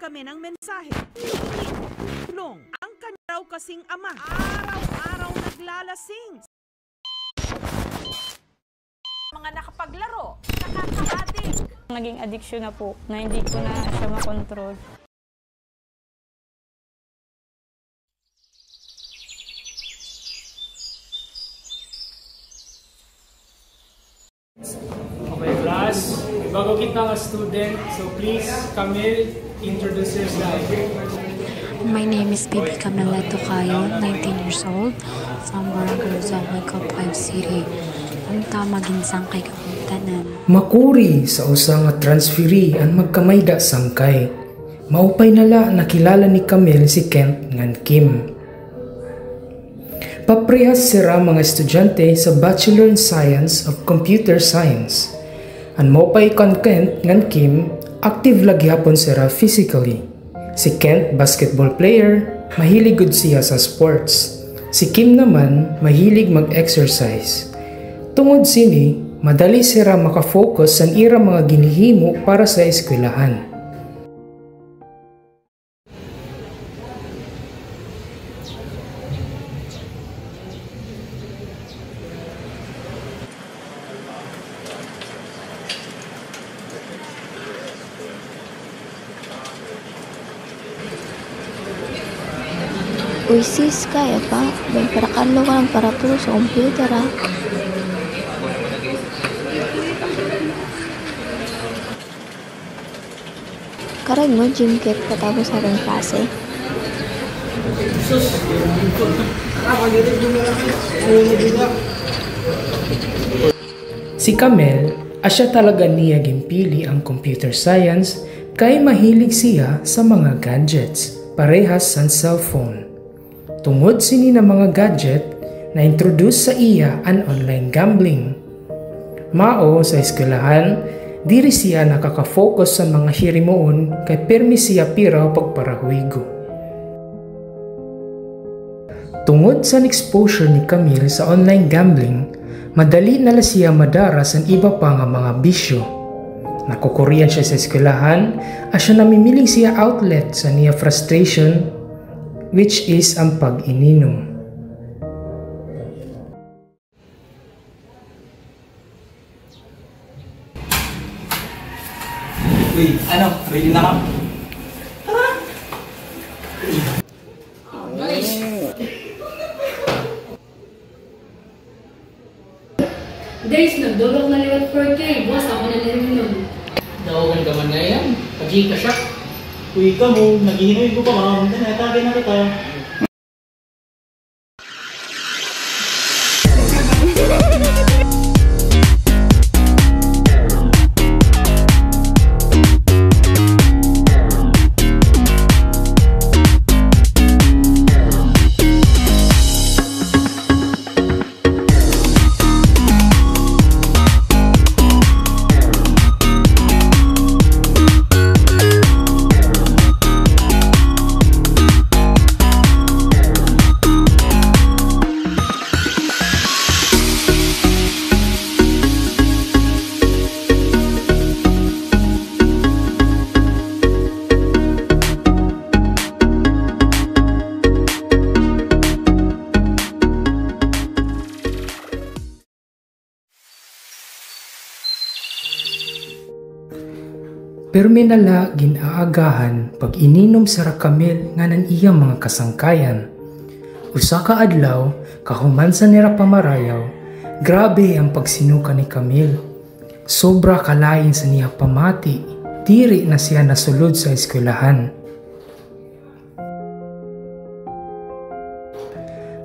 kami ng mensahe. Tulong, ang kanya raw kasing ama, araw-araw naglalasing. Mga nakapaglaro, nakaka-addict. Naging addiction na po, na hindi ko na siya makontrol. Okay, class. Bago kita nga student, so please, Camille, introduce yourself. My name is Baby Camila Tocayo, 19 years old, from Barangay Rizal, Maycop City. Ang tamaginsang kay Kapitanan. Makuri sa usang nga transferi ang magkamayda sangkay. Maupay nala nakilala ni Camille si Kent ngan Kim. Paprehas sira mga estudyante sa Bachelor in Science of Computer Science. Ang maupay kon Kent ngan Kim, active lagi hapon sira physically. Si Kent, basketball player, mahilig gud siya sa sports. Si Kim naman, mahilig mag-exercise. Tungod sini, madali sira makafocus sa ira mga ginihimo para sa eskwelahan. Uy sis, kaya pa? May parakanlo ka ng paraturo sa computer ha? Karag mo, gym kit katapos ating klase. Si Camille, asya talaga niya gimpili ang computer science kay mahilig siya sa mga gadgets, parehas sa cellphone. Tungod sini na mga gadget, na-introduce sa iya ang online gambling. Mao sa eskwelahan, diri siya nakaka-focus sa mga hirimoon kay permi siya piraw pagparahuigo. Tungod sa exposure ni Camille sa online gambling, madali nala siya madaras ang iba pa nga mga bisyo. Nakukuriyan siya sa eskwelahan, asya namimiling siya outlet sa niya frustration, which is ang pag-ininom. Uy, ano? Ready na ka? Tara! Guys! Guys, nagdulog na liwat 4K. Boss, ako na rin nun. Dawagan ka man na yan. Pag-i ka siya. Uy, ka mo. Naghihinoy ko pa ka. Natagay na kita. Pero minala ginaagahan pag ininom sa Camille nga nan iyang mga kasangkayan. Usa ka adlaw, kahumansa ni Pamarayaw, grabe ang pagsinuka ni Camille. Sobra kalain sa niya pamati, diri na siya nasulod sa eskwelahan.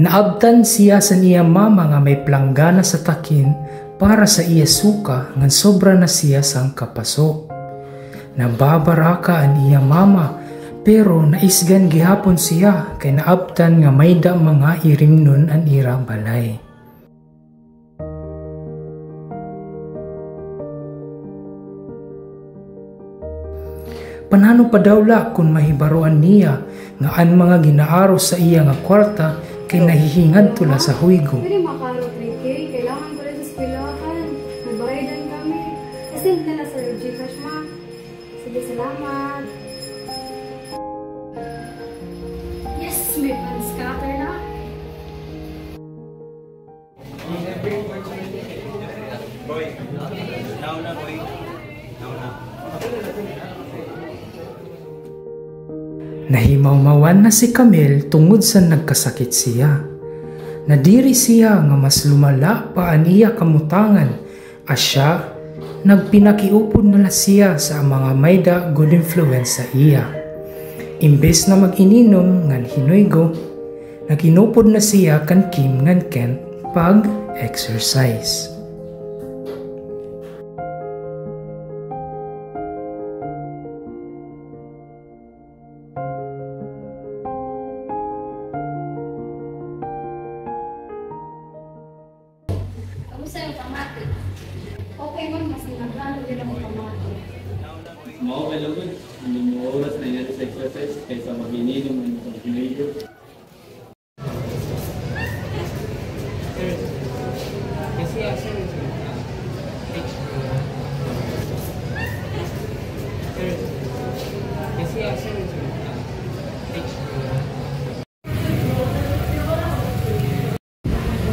Naabtan siya sa niya mama nga may planggana sa takin para sa iya suka nga sobra na siya sang kapaso. Nababaraka ang iya mama pero naisgan gihapon siya kay naabtan nga may da mga irimnon ang ira balay. Panano pa dawla kung mahibaruan niya nga ang mga ginaaros sa iya nga kwarta kay nahihingad tula sa huigo. Pwede makaro 3K. Kailangan ko rin sa eskwelahan. Nagbayadan kami. Kasi na sa Gcash ma. Sige, salamat. Nahimawmawan na si Camille tungod sa nagkasakit siya. Nadiri siya nga mas lumala pa aniya kamutangan as siya nagpinakiupod na siya sa mga mayda good influence sa iya. Imbes na mag-ininom ngan hinuygo, naginupod na siya kan Kim ngan Kent pag-exercise. Kamusta yung pamati? Okay man, mas nagplano din ako pamati. Okay lang yun. Hindi mo oras na yan sa exercise kaysa mag-ininom ng pag-ininom.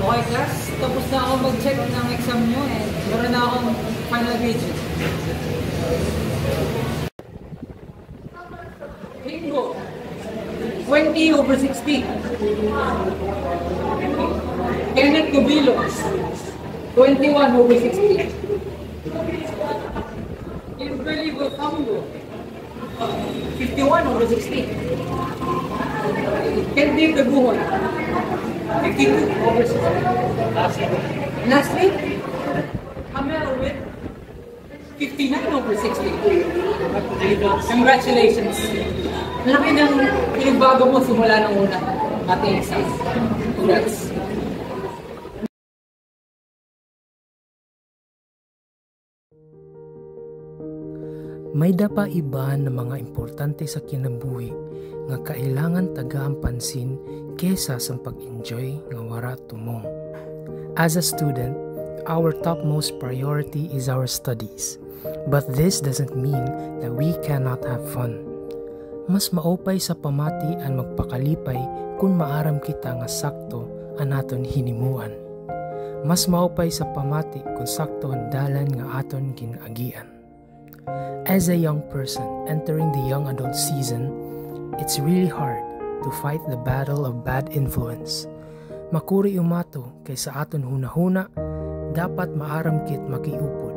Okay class, tapos na ako mag-check ng exam nyo eh. Meron na akong final grade. Bingo! 20 over 60. Kenneth Cubilos. 21 over 60. Kimberly Wilfambo. 51 over 60. Kendy Taguhon. 52 over 60. Last week, Amel with 59 over 60. Congratulations. Malaki ng pinagbago mo simula ng una ating exam. Congrats. May dapa iba na mga importante sa kinabuhi nga kailangan tagaang pansin kesa sa pag-enjoy nga wara tumong. As a student, our topmost priority is our studies. But this doesn't mean that we cannot have fun. Mas maupay sa pamati ang magpakalipay kung maaram kita nga sakto ang aton hinimuan. Mas maupay sa pamati kung sakto ang dalan nga aton ginagian. As a young person entering the young adult season, it's really hard to fight the battle of bad influence. Makuri umato kay sa aton hunahuna, dapat maaram kit makiupod.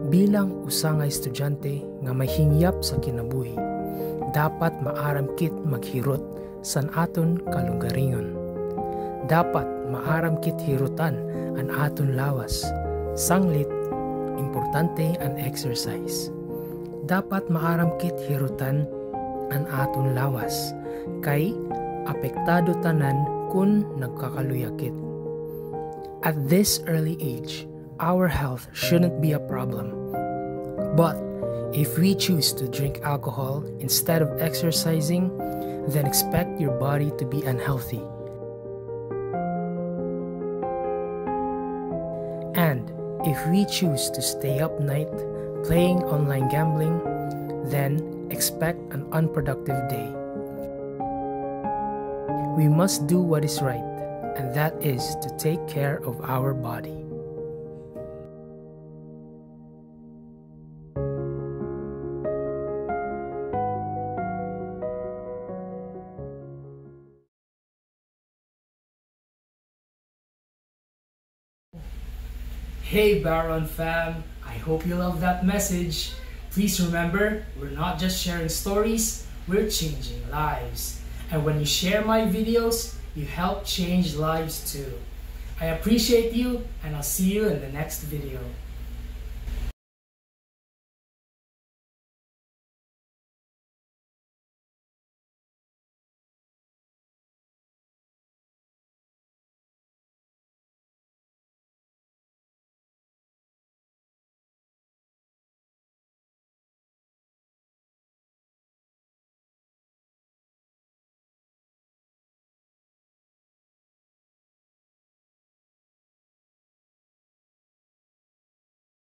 Bilang usa nga estudyante nga may hingyap sa kinabuhi, dapat maaram kit maghirot san aton kalugaringon. Dapat maaram kit hirutan an aton lawas. Sanglit, importante ang exercise. Dapat maaram kit hirutan ang aton lawas kay apektado tanan kun nagkakaluyakit. At this early age, our health shouldn't be a problem. But if we choose to drink alcohol instead of exercising, then expect your body to be unhealthy. And if we choose to stay up night playing online gambling, then expect an unproductive day. We must do what is right, and that is to take care of our body. Hey Baron fam, I hope you love that message. Please remember, we're not just sharing stories, we're changing lives. And when you share my videos, you help change lives too. I appreciate you, and I'll see you in the next video.